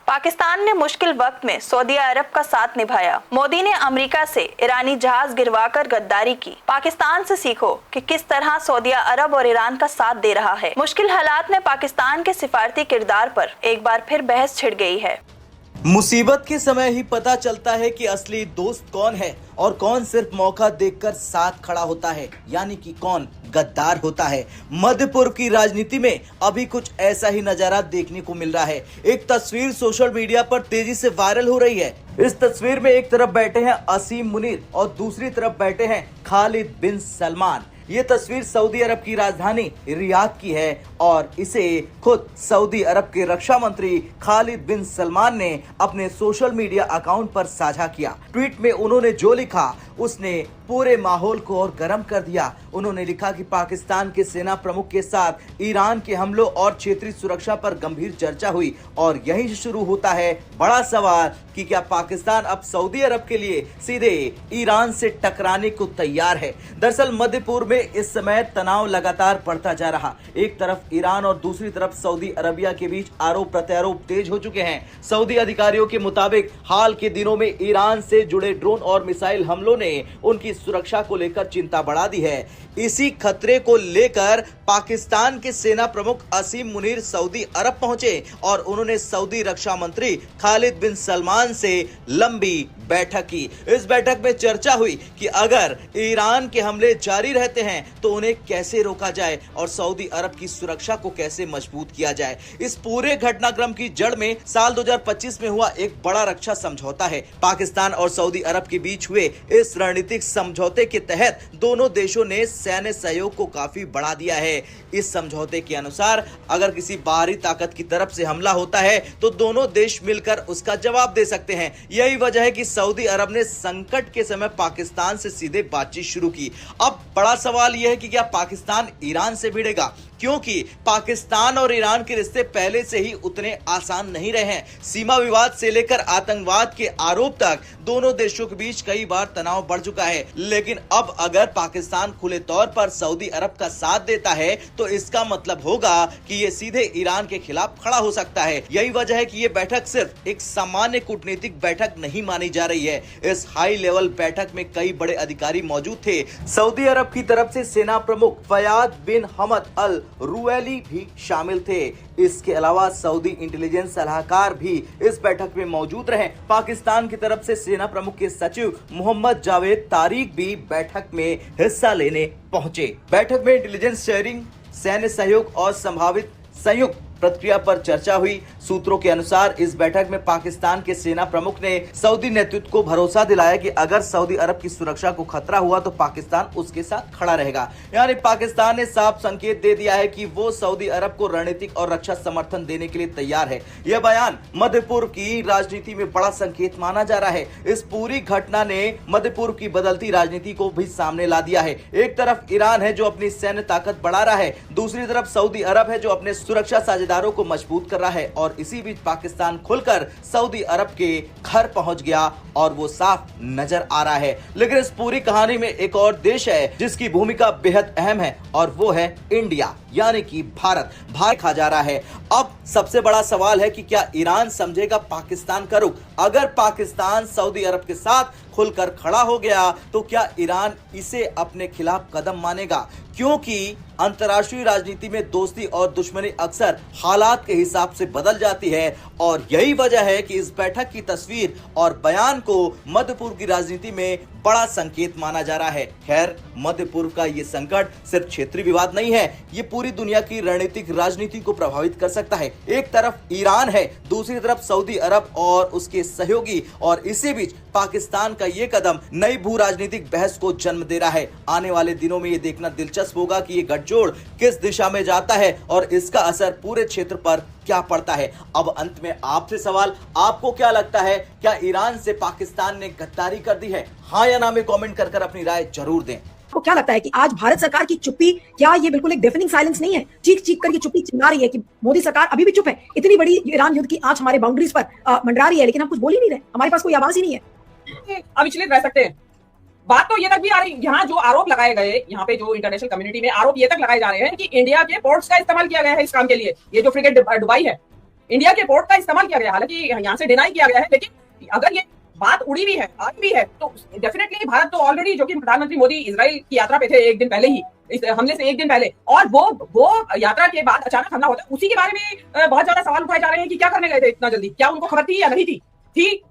पाकिस्तान ने मुश्किल वक्त में सऊदी अरब का साथ निभाया। मोदी ने अमेरिका से ईरानी जहाज गिरवाकर गद्दारी की। पाकिस्तान से सीखो कि किस तरह सऊदी अरब और ईरान का साथ दे रहा है। मुश्किल हालात में पाकिस्तान के सिफारती किरदार पर एक बार फिर बहस छिड़ गई है। मुसीबत के समय ही पता चलता है कि असली दोस्त कौन है और कौन सिर्फ मौका देखकर साथ खड़ा होता है, यानी कि कौन गद्दार होता है। मध्य पूर्व की राजनीति में अभी कुछ ऐसा ही नजारा देखने को मिल रहा है। एक तस्वीर सोशल मीडिया पर तेजी से वायरल हो रही है। इस तस्वीर में एक तरफ बैठे हैं असीम मुनीर और दूसरी तरफ बैठे हैं खालिद बिन सलमान। ये तस्वीर सऊदी अरब की राजधानी रियाद की है और इसे खुद सऊदी अरब के रक्षा मंत्री खालिद बिन सलमान ने अपने सोशल मीडिया अकाउंट पर साझा किया। ट्वीट में उन्होंने जो लिखा उसने पूरे माहौल को और गर्म कर दिया। उन्होंने लिखा कि पाकिस्तान के सेना प्रमुख के साथ ईरान के हमलों और क्षेत्रीय सुरक्षा पर गंभीर चर्चा हुई और यहीं से शुरू होता है बड़ा सवाल कि क्या पाकिस्तान अब सऊदी अरब के लिए सीधे ईरान से टकराने को तैयार है। दरअसल मध्य पूर्व में इस समय तनाव लगातार बढ़ता जा रहा। एक तरफ ईरान और दूसरी तरफ सऊदी अरबिया के बीच आरोप प्रत्यारोप तेज हो चुके हैं। सऊदी अधिकारियों के मुताबिक हाल के दिनों में ईरान से जुड़े ड्रोन और मिसाइल हमलों ने उनकी सुरक्षा को लेकर चिंता बढ़ा दी है। इसी खतरे को लेकर पाकिस्तान के सेना प्रमुख असीम मुनीर सऊदी अरब पहुंचे और उन्होंने सऊदी रक्षा मंत्री खालिद बिन सलमान से लंबी बैठक की। इस बैठक में चर्चा हुई कि अगर ईरान के हमले जारी रहते हैं तो उन्हें कैसे रोका जाए और सऊदी अरब की सुरक्षा को कैसे मजबूत किया जाए। इस पूरे घटनाक्रम की जड़ में साल 2025 में हुआ एक बड़ा रक्षा समझौता है। पाकिस्तान और सऊदी अरब के बीच हुए इस रणनीतिक समझौते के तहत दोनों देशों ने सैन्य सहयोग को काफी बढ़ा दिया है। इस समझौते के अनुसार अगर किसी बाहरी ताकत की तरफ से हमला होता है तो दोनों देश मिलकर उसका जवाब दे सकते हैं। यही वजह है कि सऊदी अरब ने संकट के समय पाकिस्तान से सीधे बातचीत शुरू की। अब बड़ा सवाल यह है कि क्या पाकिस्तान ईरान से भिड़ेगा, क्योंकि पाकिस्तान और ईरान के रिश्ते पहले से ही उतने आसान नहीं रहे हैं। सीमा विवाद से लेकर आतंकवाद के आरोप तक दोनों देशों के बीच कई बार तनाव बढ़ चुका है। लेकिन अब अगर पाकिस्तान खुले तौर पर सऊदी अरब का साथ देता है तो इसका मतलब होगा कि ये सीधे ईरान के खिलाफ खड़ा हो सकता है। यही वजह है कि ये बैठक सिर्फ एक सामान्य कूटनीतिक बैठक नहीं मानी जा रही है। इस हाई लेवल बैठक में कई बड़े अधिकारी मौजूद थे। सऊदी अरब की तरफ से सेना प्रमुख फयाद बिन हमद अल रुवैली भी शामिल थे। इसके अलावा सऊदी इंटेलिजेंस सलाहकार भी इस बैठक में मौजूद रहे। पाकिस्तान की तरफ से सेना प्रमुख के सचिव मोहम्मद जावेद तारिक भी बैठक में हिस्सा लेने पहुंचे। बैठक में इंटेलिजेंस शेयरिंग, सैन्य सहयोग और संभावित संयुक्त प्रक्रिया पर चर्चा हुई। सूत्रों के अनुसार इस बैठक में पाकिस्तान के सेना प्रमुख ने सऊदी नेतृत्व को भरोसा दिलाया कि अगर सऊदी अरब की सुरक्षा को खतरा हुआ तो पाकिस्तान उसके साथ खड़ा रहेगा। यानी पाकिस्तान ने साफ संकेत दे दिया है कि वो सऊदी अरब को रणनीतिक और रक्षा समर्थन देने के लिए तैयार है। यह बयान मध्य पूर्व की राजनीति में बड़ा संकेत माना जा रहा है। इस पूरी घटना ने मध्य पूर्व की बदलती राजनीति को भी सामने ला दिया है। एक तरफ ईरान है जो अपनी सैन्य ताकत बढ़ा रहा है, दूसरी तरफ सऊदी अरब है जो अपने सुरक्षा साझेदारों को मजबूत कर रहा है और इसी बीच पाकिस्तान खुलकर सऊदी अरब के घर पहुंच गया और वो साफ नजर आ रहा है। लेकिन इस पूरी कहानी में एक और देश है जिसकी भूमिका बेहद अहम है और वो है इंडिया, यानी कि भारत खा जा रहा है। अब सबसे बड़ा सवाल है कि क्या ईरान समझेगा पाकिस्तान का रुख? अगर पाकिस्तान सऊदी अरब के साथ खुलकर खड़ा हो गया तो क्या ईरान इसे अपने खिलाफ कदम मानेगा? क्योंकि अंतर्राष्ट्रीय राजनीति में दोस्ती और दुश्मनी अक्सर हालात के हिसाब से बदल जाती है और यही वजह है कि इस बैठक की तस्वीर और बयान को मध्य पूर्व की राजनीति में बड़ा संकेत माना जा रहा है। खैर, मध्य पूर्व का ये संकट सिर्फ क्षेत्रीय विवाद नहीं है, ये पूरी दुनिया की रणनीतिक राजनीति को प्रभावित कर सकता है। एक तरफ ईरान है, दूसरी तरफ सऊदी अरब और उसके सहयोगी और इसी बीच पाकिस्तान का ये कदम नई भू राजनीतिक बहस को जन्म दे रहा है। आने वाले दिनों में ये देखना दिलचस्प होगा कि ये गठजोड़ किस दिशा में जाता है और इसका असर पूरे क्षेत्र पर क्या पड़ता है। अब अंत में आपसे सवाल, आपको क्या लगता है, क्या ईरान से पाकिस्तान ने गद्दारी कर दी है? हाँ या ना में कमेंट कर अपनी राय जरूर दें। आपको क्या लगता है कि आज भारत सरकार की चुप्पी, क्या ये बिल्कुल एक डेफनिंग साइलेंस नहीं है? चीख चीख कर ये चुप्पी चिल्ला रही है कि मोदी सरकार अभी भी चुप है। इतनी बड़ी ईरान युद्ध की आंच हमारे बाउंड्रीज पर मंडरा रही है, लेकिन हम कुछ बोल ही नहीं रहे। हमारे पास कोई आवाज ही नहीं है। अविचलित रह सकते हैं। बात तो ये तक भी आ रही, यहाँ जो आरोप लगाए गए, यहाँ पे जो इंटरनेशनल कम्युनिटी में आरोप ये तक लगाए जा रहे हैं कि इंडिया के पोर्ट्स का इस्तेमाल किया गया है इस काम के लिए। ये जो फ्रिगेट दुबई है, इंडिया के पोर्ट का इस्तेमाल किया गया, हालांकि यहाँ से डिनाई किया गया है, लेकिन अगर ये बात उड़ी भी है, आज भी है, तो डेफिनेटली भारत तो ऑलरेडी, जो कि प्रधानमंत्री मोदी इजराइल की यात्रा पे थे एक दिन पहले ही, इस हमले से एक दिन पहले, और वो यात्रा के बाद अचानक हमला होता है, उसी के बारे में बहुत ज्यादा सवाल उठाए जा रहे हैं कि क्या करने गए थे इतना जल्दी, क्या उनको खबर थी या नहीं थी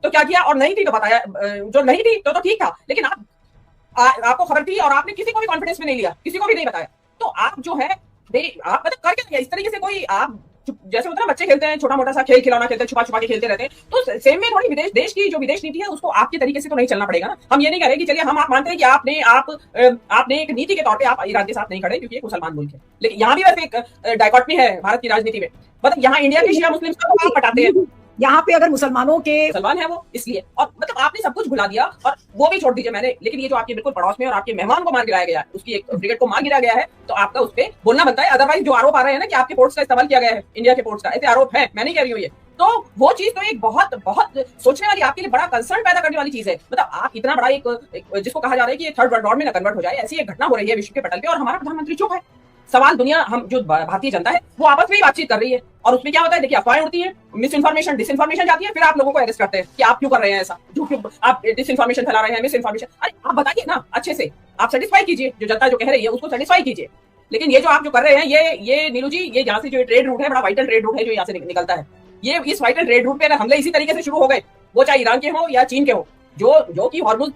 तो क्या किया, और नहीं थी तो बताया, जो नहीं थी तो ठीक था, लेकिन आपको खबर थी और आपने किसी को भी कॉन्फिडेंस में नहीं लिया, किसी को भी नहीं बताया, तो आप जो है आप मतलब कर क्या इस तरीके से, कोई आप जैसे होता है ना, बच्चे खेलते हैं, छोटा मोटा सा खेल खिलौना खेलते हैं, छुपा छुपा के खेलते रहते हैं, तो सेम में थोड़ी देश की जो विदेश नीति है उसको आपके तरीके से तो नहीं चलना पड़ेगा ना। हम ये नहीं कह रहे कि चलिए हम आप मानते हैं कि आपने एक नीति के तौर पे आप ईरान के साथ नहीं खड़े क्योंकि एक मुसलमान मुल्क है, लेकिन यहाँ भी वैसे एक डायकॉटमी है भारत की राजनीति में, मतलब यहाँ इंडिया के शिया मुस्लिम को आप पटाते हैं, यहाँ पे अगर मुसलमानों के मुसलमान है वो, इसलिए, और मतलब आपने सब कुछ भुला दिया, और वो भी छोड़ दीजिए मैंने, लेकिन ये जो आपके बिल्कुल पड़ोस में और आपके मेहमान को मार गिराया गया है, उसकी एक फ्रिगेट को मार गिराया गया है, तो आपका उस पर बोलना बनता है। अदरवाइज जो आरोप आ रहे हैं ना कि आपके पोर्ट्स का इस्तेमाल किया गया है, इंडिया के पोर्ट्स का, ऐसे आरोप है, मैं नहीं कह रही हूँ ये, तो वो चीज तो एक बहुत बहुत सोचने वाली, आपके लिए बड़ा कंसर्न पैदा करने वाली चीज है। मतलब आप इतना बड़ा एक जिसको कहा जा रहा है कि ये थर्ड वर्ल्ड वॉर में ना कन्वर्ट हो जाए, ऐसी एक घटना हो रही है विश्व के पटल पे, और हमारा प्रधानमंत्री चुप है। सवाल दुनिया, हम जो भारतीय जनता है वो आपस में ही बातचीत कर रही है, और उसमें क्या होता है, देखिए अफवाहें उड़ती है, मिस इन्फॉर्मेशन डिसइन्फॉर्मेशन जाती है, फिर आप लोगों को अरेस्ट करते हैं कि आप क्यों कर रहे हैं ऐसा, आप डिसइन्फॉर्मेशन फैला रहे हैं, मिस इन्फॉर्मेशन। अरे आप बताइए ना अच्छे से, आप सेटिस्फाई कीजिए, जो जनता जो कह रही है उसको सेटिस्फाई कीजिए। लेकिन ये जो आप जो कर रहे हैं, ये नीलू जी, ये यहाँ से जो ट्रेड रूट है, बड़ा वाइटल ट्रेड रूट है जो यहाँ से निकलता है, ये इस वाइटल ट्रेड रूट पे अगर हमले इसी तरीके से शुरू हो गए, वो चाहे ईरान के हो या चीन के हो, जो कि हॉर्मुज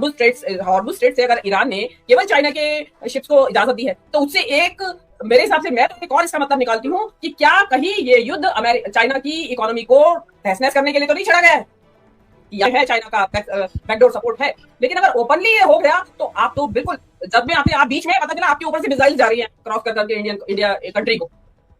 स्ट्रेट से अगर ईरान ने केवल चाइना के शिप्स को इजाजत दी है, तो उससे एक, मेरे हिसाब से, मैं तो एक और इसका मतलब निकालती हूँ कि क्या कहीं ये युद्ध चाइना की इकोनॉमी को तहस नहस करने के लिए तो नहीं छेड़ा गया है, यह है चाइना का बैकडोर सपोर्ट है। लेकिन अगर ओपनली ये हो गया तो आप तो बिल्कुल, जब में आते आप बीच में, पता चला आपके ऊपर से मिसाइल जा रही है क्रॉस कर करके इंडिया कंट्री को,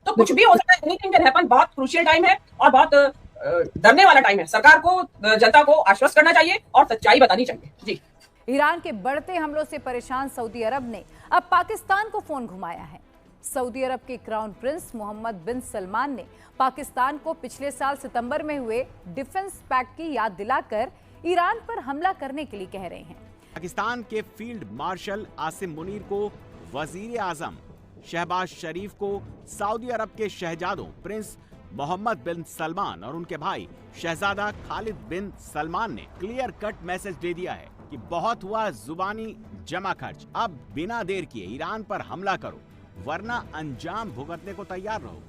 तो कुछ भी हो सकता है, एनीथिंग कैन हैपन। बहुत क्रूशियल टाइम है और बहुत डरने वाला टाइम है। सरकार को, जनता को आश्वस्त करना चाहिए और सच्चाई बतानी चाहिए। जी। ईरान के बढ़ते हमलों से परेशान सऊदी अरब ने अब पाकिस्तान को फोन घुमाया है। सऊदी अरब के क्राउन प्रिंस मोहम्मद बिन सलमान ने पाकिस्तान को पिछले साल सितंबर में हुए डिफेंस पैक्ट की याद दिलाकर ईरान पर हमला करने के लिए कह रहे हैं। पाकिस्तान के फील्ड मार्शल आसिम मुनीर को वजीर आजम, शहबाज शरीफ को सऊदी अरब के शहजादों प्रिंस मोहम्मद बिन सलमान और उनके भाई शहजादा खालिद बिन सलमान ने क्लियर कट मैसेज दे दिया है कि बहुत हुआ जुबानी जमा खर्च, अब बिना देर किए ईरान पर हमला करो वरना अंजाम भुगतने को तैयार रहो।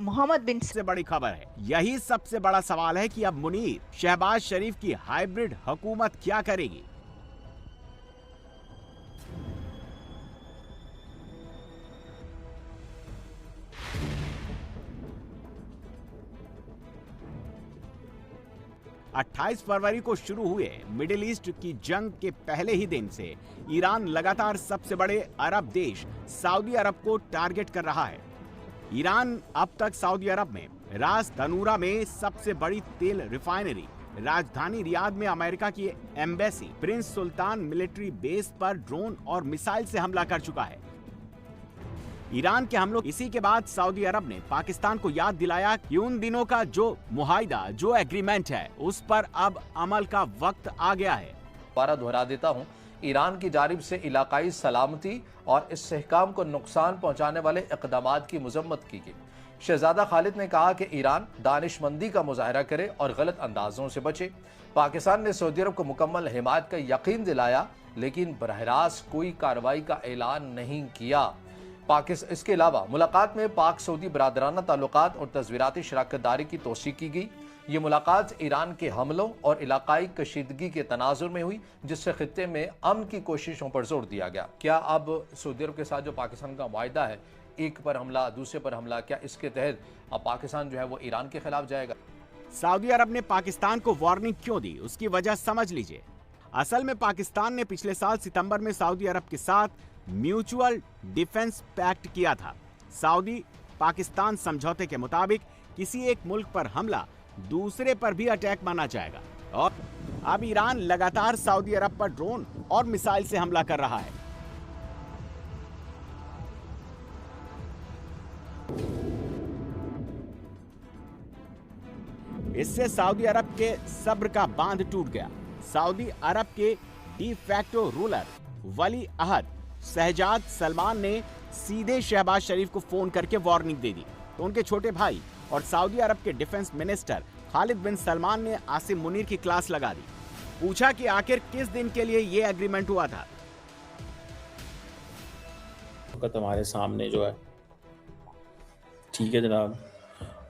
मोहम्मद बिन से बड़ी खबर है, यही सबसे बड़ा सवाल है कि अब मुनीर शहबाज शरीफ की हाइब्रिड हुकूमत क्या करेगी। अट्ठाईस फरवरी को शुरू हुए मिडिल ईस्ट की जंग के पहले ही दिन से ईरान लगातार सबसे बड़े अरब देश सऊदी अरब को टारगेट कर रहा है। ईरान अब तक सऊदी अरब में रास तनूरा में सबसे बड़ी तेल रिफाइनरी, राजधानी रियाद में अमेरिका की एम्बेसी, प्रिंस सुल्तान मिलिट्री बेस पर ड्रोन और मिसाइल से हमला कर चुका है। ईरान के हमलों इसी के बाद सऊदी अरब ने पाकिस्तान को याद दिलाया कि उन दिनों का जो मुआहिदा, जो एग्रीमेंट है, उस पर अब अमल का वक्त आ गया है। दोबारा दोहरा देता हूं, ईरान की जानिब से इलाकाई सलामती और इस्तेहकाम को नुकसान पहुंचाने वाले इक़दामात की मजम्मत की गई। शहजादा खालिद ने कहा कि ईरान दानिशमंदी का मुजाहरा करे और गलत अंदाजों से बचे। पाकिस्तान ने सऊदी अरब को मुकम्मल हिमायत का यकीन दिलाया, लेकिन बरह रास्त कोई कार्रवाई का ऐलान नहीं किया। इसके अलावा मुलाकात में पाक सऊदी बरादराना ताल्लुकात और तस्वीराती शराकतदारी की तोसी की गई। ये मुलाकात ईरान के हमलों और इलाकाई कशीदगी के तनाजुर में हुई, जिससे खित्ते में अमन की कोशिशों पर जोर दिया गया। क्या अब सऊदी अरब के साथ जो पाकिस्तान का मुआहिदा है, एक पर हमला दूसरे पर हमला, क्या इसके तहत अब पाकिस्तान जो है वो ईरान के खिलाफ जाएगा? सऊदी अरब ने पाकिस्तान को वार्निंग क्यों दी, उसकी वजह समझ लीजिए। असल में पाकिस्तान ने पिछले साल सितंबर में सऊदी अरब के साथ म्यूचुअल डिफेंस पैक्ट किया था। सऊदी पाकिस्तान समझौते के मुताबिक किसी एक मुल्क पर हमला दूसरे पर भी अटैक माना जाएगा, और अब ईरान लगातार सऊदी अरब पर ड्रोन और मिसाइल से हमला कर रहा है। इससे सऊदी अरब के सब्र का बांध टूट गया। सऊदी अरब के डी फैक्टो रूलर वली अहद शहजाद सलमान ने सीधे शहबाज शरीफ को फोन करके वार्निंग दे दी। तो उनके छोटे भाई और सऊदी अरब के डिफेंस मिनिस्टर खालिद बिन सलमान ने आसिम मुनीर की क्लास लगा दी। पूछा कि आखिर किस दिन के लिए ये एग्रीमेंट हुआ था। हमारे सामने जो है, ठीक है जनाब,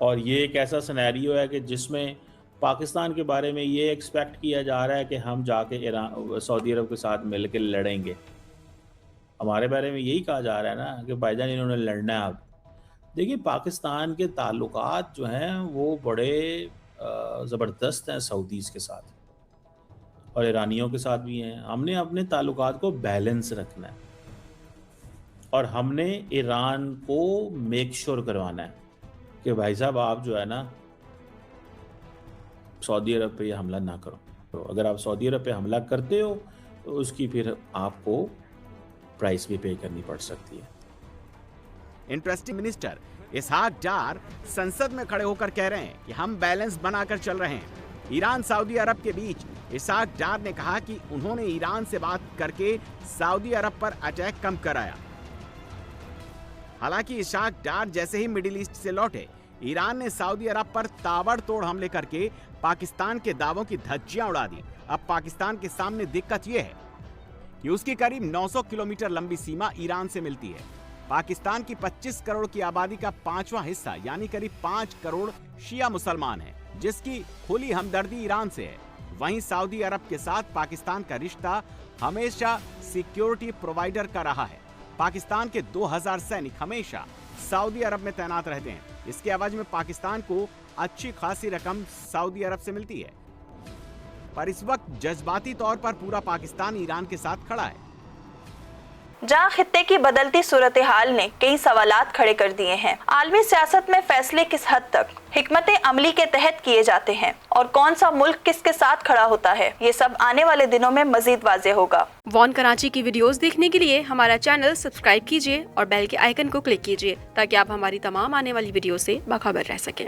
और ये एक ऐसा सिनेरियो है कि जिसमें पाकिस्तान के बारे में ये एक्सपेक्ट किया जा रहा है कि हम जाके ईरान सऊदी अरब के साथ मिलकर लड़ेंगे। हमारे बारे में यही कहा जा रहा है ना कि भाईजान इन्होंने लड़ना है। अब देखिए, पाकिस्तान के ताल्लुकात जो हैं वो बड़े ज़बरदस्त हैं सऊदीज़ के साथ और ईरानियों के साथ भी हैं। हमने अपने ताल्लुकात को बैलेंस रखना है और हमने ईरान को मेक श्योर करवाना है कि भाई साहब आप जो है ना सऊदी अरब पे हमला ना करो। तो अगर आप सऊदी अरब पे हमला करते हो तो उसकी फिर आपको प्राइस भी पे करनी पड़ सकती है। इंटरेस्टिंग, मिनिस्टर इसहाक डार संसद में खड़े होकर कह रहे हैं कि हम बैलेंस बनाकर चल रहे हैं। ईरान सऊदी अरब के बीच इसहाक डार ने कहा कि उन्होंने ईरान से बात करके सऊदी अरब पर अटैक कम कराया। हालांकि इसहाक डार जैसे ही मिडिल ईस्ट से लौटे, ईरान ने सऊदी अरब पर ताबड़तोड़ हमले करके पाकिस्तान के दावों की धज्जियां उड़ा दी। अब पाकिस्तान के सामने दिक्कत यह है कि उसकी करीब 900 किलोमीटर लंबी सीमा ईरान से मिलती है। पाकिस्तान की 25 करोड़ की आबादी का 5वां हिस्सा यानी करीब 5 करोड़ शिया मुसलमान हैं, जिसकी खुली हमदर्दी ईरान से है। वहीं सऊदी अरब के साथ पाकिस्तान का रिश्ता हमेशा सिक्योरिटी प्रोवाइडर का रहा है। पाकिस्तान के 2000 सैनिक हमेशा सऊदी अरब में तैनात रहते हैं। इसके एवज में पाकिस्तान को अच्छी खासी रकम सऊदी अरब से मिलती है। पर इस वक्त जज्बाती तौर पर पूरा पाकिस्तान ईरान के साथ खड़ा है। जहां खित्ते की बदलती सूरत हाल ने कई सवालात खड़े कर दिए हैं। आलमी सियासत में फैसले किस हद तक हिकमत अमली के तहत किए जाते हैं और कौन सा मुल्क किसके साथ खड़ा होता है, ये सब आने वाले दिनों में मजीद वाज़ेह होगा। वॉन कराची की वीडियोस देखने के लिए हमारा चैनल सब्सक्राइब कीजिए और बेल के आइकन को क्लिक कीजिए ताकि आप हमारी तमाम आने वाली वीडियो से बाखबर रह सकें।